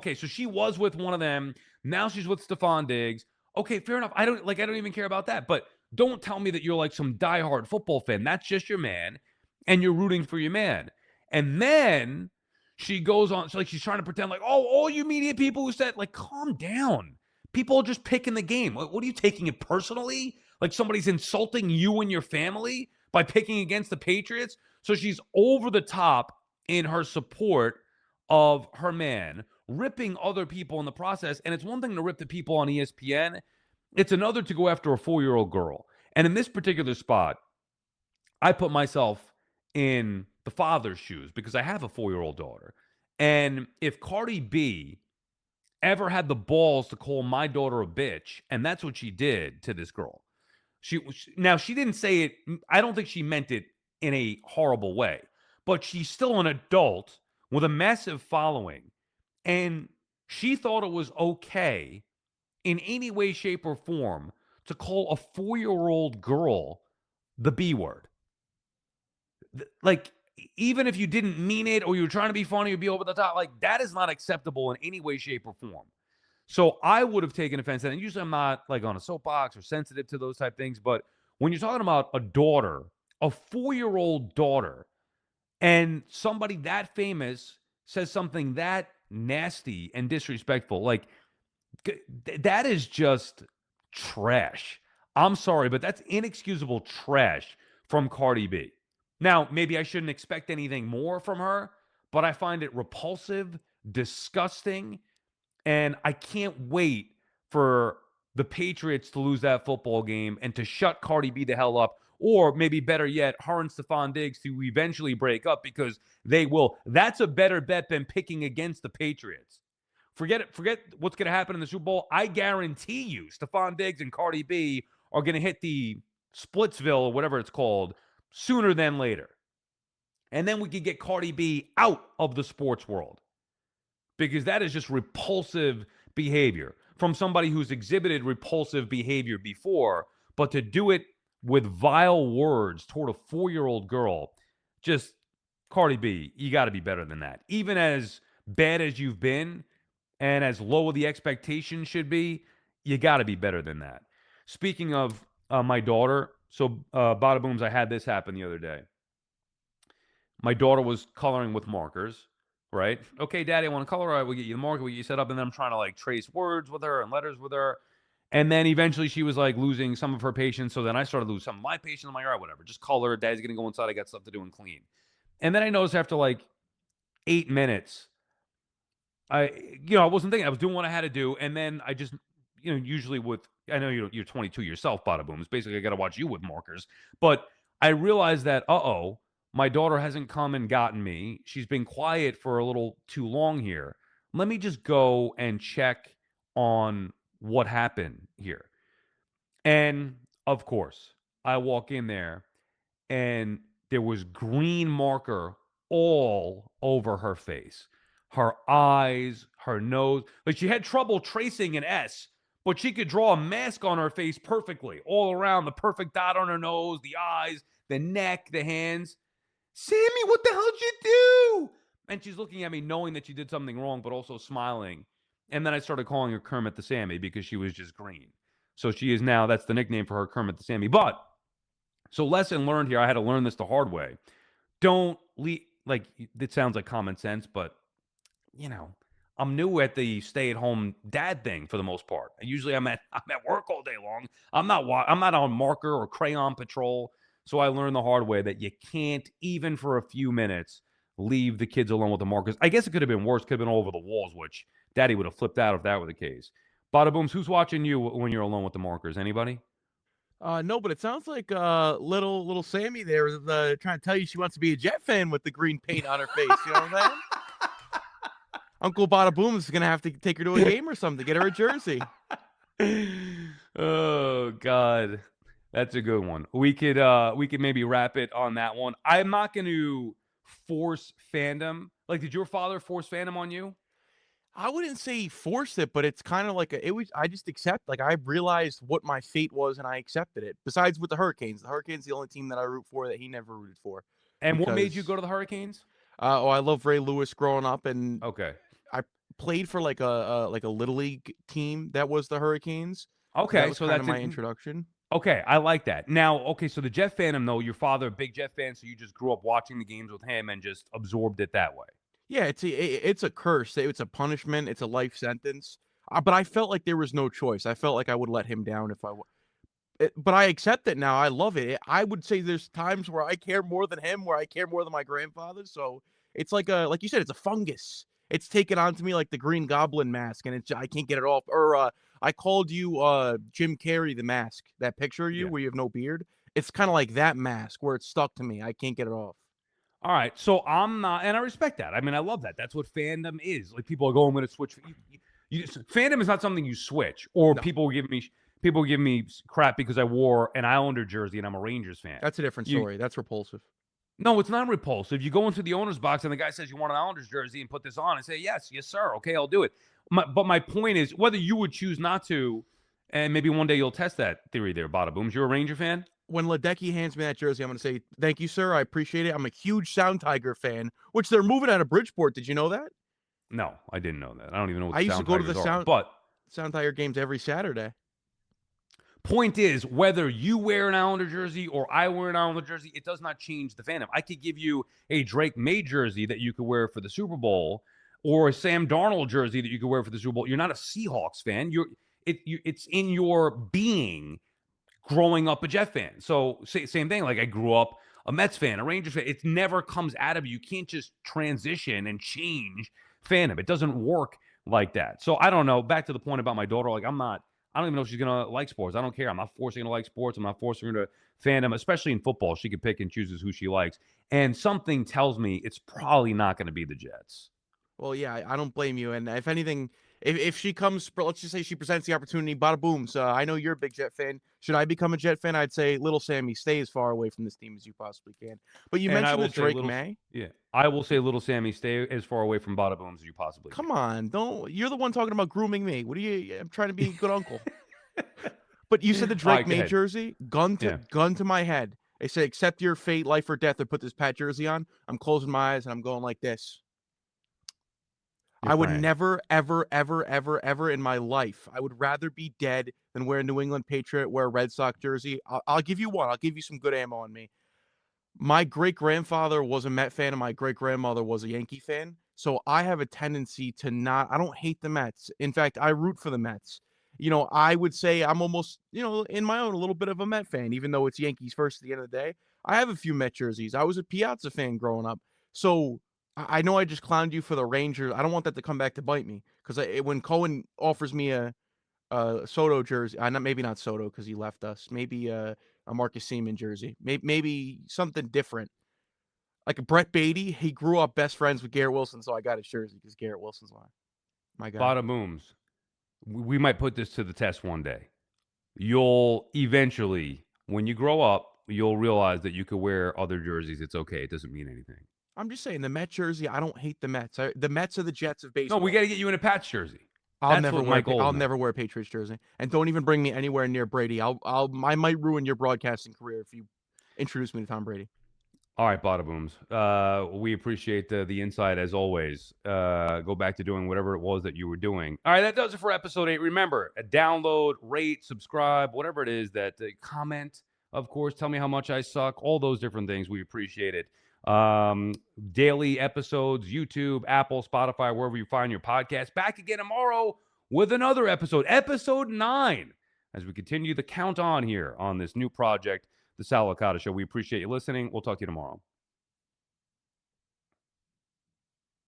okay, so she was with one of them. Now she's with Stephon Diggs. Okay, fair enough. I don't even care about that. But don't tell me that you're like some diehard football fan. That's just your man, and you're rooting for your man. And then she goes on, so like she's trying to pretend like, oh, all you media people who said, like, calm down. People are just picking the game. What are you taking it personally? Like somebody's insulting you and your family by picking against the Patriots? So she's over the top in her support of her man, ripping other people in the process. And it's one thing to rip the people on ESPN, it's another to go after a 4-year-old girl. And in this particular spot, I put myself in the father's shoes because I have a 4-year-old daughter. And if Cardi B ever had the balls to call my daughter a bitch, and that's what she did to this girl. Now she didn't say it. I don't think she meant it in a horrible way, but she's still an adult with a massive following, and she thought it was okay in any way, shape, or form to call a 4-year-old girl the B word. Like, even if you didn't mean it or you were trying to be funny or be over the top, like that is not acceptable in any way, shape, or form. So I would have taken offense. And usually I'm not like on a soapbox or sensitive to those type things. But when you're talking about a daughter, a 4-year-old daughter, and somebody that famous says something that nasty and disrespectful, like that is just trash. I'm sorry, but that's inexcusable trash from Cardi B. Now, maybe I shouldn't expect anything more from her, but I find it repulsive, disgusting, and I can't wait for the Patriots to lose that football game and to shut Cardi B the hell up. Or maybe better yet, her and Stephon Diggs to eventually break up because they will. That's a better bet than picking against the Patriots. Forget it. Forget what's going to happen in the Super Bowl. I guarantee you, Stephon Diggs and Cardi B are going to hit the Splitsville or whatever it's called sooner than later. And then we could get Cardi B out of the sports world because that is just repulsive behavior from somebody who's exhibited repulsive behavior before, but to do it with vile words toward a 4-year-old girl, just Cardi B, you got to be better than that. Even as bad as you've been and as low the expectation should be, you got to be better than that. Speaking of my daughter, so bada booms, I had this happen the other day. My daughter was coloring with markers, right? Okay, Daddy, I want to color. All right, we'll get you the marker, we'll get you set up, and then I'm trying to like trace words with her and letters with her. And then eventually she was like losing some of her patience. So then I started to lose some of my patience. I'm like, all right, whatever, just color. Daddy's gonna go inside. I got stuff to do and clean. And then I noticed after like 8 minutes, I wasn't thinking. I was doing what I had to do, and then I just, usually with, I know you're 22 yourself, bada booms. Basically, I got to watch you with markers. But I realized that, my daughter hasn't come and gotten me. She's been quiet for a little too long here. Let me just go and check on what happened here. And of course, I walk in there and there was green marker all over her face, her eyes, her nose. Like she had trouble tracing an S, but she could draw a mask on her face perfectly, all around the perfect dot on her nose, the eyes, the neck, the hands. Sammy, what the hell did you do? And she's looking at me knowing that she did something wrong, but also smiling. And then I started calling her Kermit the Sammy because she was just green. So she is now, that's the nickname for her, Kermit the Sammy. But so lesson learned here. I had to learn this the hard way. Don't leave. Like it sounds like common sense, but I'm new at the stay-at-home dad thing for the most part. Usually I'm at work all day long. I'm not on marker or crayon patrol. So I learned the hard way that you can't even for a few minutes leave the kids alone with the markers. I guess it could have been worse. Could have been all over the walls, which Daddy would have flipped out if that were the case. Bada booms. Who's watching you when you're alone with the markers? Anybody? No, but it sounds like little Sammy there is trying to tell you she wants to be a Jet fan with the green paint on her face. You know what I'm saying? Uncle Bada Boom is gonna have to take her to a game or something, get her a jersey. Oh God. That's a good one. We could maybe wrap it on that one. I'm not going to force fandom. Like, did your father force fandom on you? I wouldn't say he forced it, but it's kind of like it was. I just accept. Like I realized what my fate was, and I accepted it. Besides with the Hurricanes, the Hurricanes the only team that I root for that he never rooted for, And what made you because go to the Hurricanes? I love Ray Lewis growing up, and Okay. I played for like a little league team that was the Hurricanes. So that Okay, was so kind of that's my it. introduction. Okay, I like that. Now, okay, so the Jet fandom, though, your father, a big Jet fan, so you just grew up watching the games with him and just absorbed it that way. Yeah, it's a curse. It's a punishment. It's a life sentence. But I felt like there was no choice. I felt like I would let him down if but I accept it now. I love it. I would say there's times where I care more than him, where I care more than my grandfather. So it's like you said, it's a fungus. It's taken onto me like the Green Goblin mask, and I can't get it off. Or I called you Jim Carrey the mask. That picture of you Yeah. where you have no beard. It's kind of like that mask where it's stuck to me. I can't get it off. All right, so I'm not, and I respect that. I mean, I love that. That's what fandom is. Like people are going, I'm going to switch. Fandom is not something you switch. Or No, people give me crap because I wore an Islander jersey and I'm a Rangers fan. that's a different You story. That's repulsive. No, it's not repulsive. You go into the owner's box and the guy says you want an Islanders jersey and put this on and say yes, sir. Okay, I'll do it. But my point is whether you would choose not to, and maybe one day you'll test that theory there, Bada Booms. You're a Ranger fan? When Ledecky hands me that jersey, I'm going to say, thank you, sir. I appreciate it. I'm a huge Sound Tiger fan, which they're moving out of Bridgeport. Did you know that? No, I didn't know that. I don't even know what I the used to Sound go to the Tigers are. But Sound Tiger games every Saturday. point is, whether you wear an Islander jersey or I wear an Islander jersey, it does not change the fandom. I could give you a Drake May jersey that you could wear for the Super Bowl, or a Sam Darnold jersey that you could wear for the Super Bowl. You're not a Seahawks fan. It's in your being growing up a Jet fan. So same thing. Like I grew up a Mets fan, a Rangers fan. It never comes out of you. You can't just transition and change fandom. It doesn't work like that. So I don't know. Back to the point about my daughter. Like I don't even know if she's gonna like sports. I don't care. I'm not forcing her to like sports. I'm not forcing her to fandom, especially in football. She can pick and chooses who she likes. And something tells me it's probably not going to be the Jets. Well, yeah, I don't blame you. And if anything, if she comes, let's just say she presents the opportunity, bada boom. So I know you're a big Jet fan. Should I become a Jet fan? I'd say, little Sammy, stay as far away from this team as you possibly can. But you And I mentioned will the say Drake little, May. yeah, I will say little Sammy, stay as far away from Bada Booms as you possibly Come on, don't. You're the one talking about grooming me. What are you? I'm trying to be a good uncle. But you said the All Drake right, go May ahead. jersey, gun to my head. They say, accept your fate, life or death, or put this Pat jersey on. I'm closing my eyes and I'm going like this. You're I would praying. never, ever, ever, ever, ever in my life. I would rather be dead than wear a New England Patriot, wear a Red Sox jersey. I'll give you one. I'll give you some good ammo on me. My great grandfather was a Met fan, and my great grandmother was a Yankee fan. So I have a tendency to not. I don't hate the Mets. In fact, I root for the Mets. I would say I'm almost, in my own, a little bit of a Met fan, even though it's Yankees first at the end of the day. I have a few Met jerseys. I was a Piazza fan growing up. So I know I just clowned you for the Rangers. I don't want that to come back to bite me because when Cohen offers me a Soto jersey, maybe not Soto because he left us. Maybe a Marcus Seaman jersey. Maybe something different. Like a Brett Beatty, he grew up best friends with Garrett Wilson, so I got his jersey because Garrett Wilson's my guy. Bada Booms. We might put this to the test one day. You'll eventually, when you grow up, you'll realize that you could wear other jerseys. It's okay. It doesn't mean anything. I'm just saying the Met jersey. I don't hate the Mets. The Mets are the Jets of No, baseball. we got to get you in a Pats jersey. I'll That's never what wear. my goal I'll is now. never wear a Patriots jersey, and don't even bring me anywhere near Brady. I might ruin your broadcasting career if you introduce me to Tom Brady. All right, Bada Booms. We appreciate the insight as always. Go back to doing whatever it was that you were doing. All right, that does it for episode 8. Remember, download, rate, subscribe, whatever it is that comment. Of course, tell me how much I suck. All those different things. We appreciate it. Daily episodes, YouTube, Apple, Spotify, wherever you find your podcast. Back again tomorrow with another episode 9, as we continue the count on here on this new project, the Sal Licata Show. We appreciate you listening. We'll talk to you tomorrow.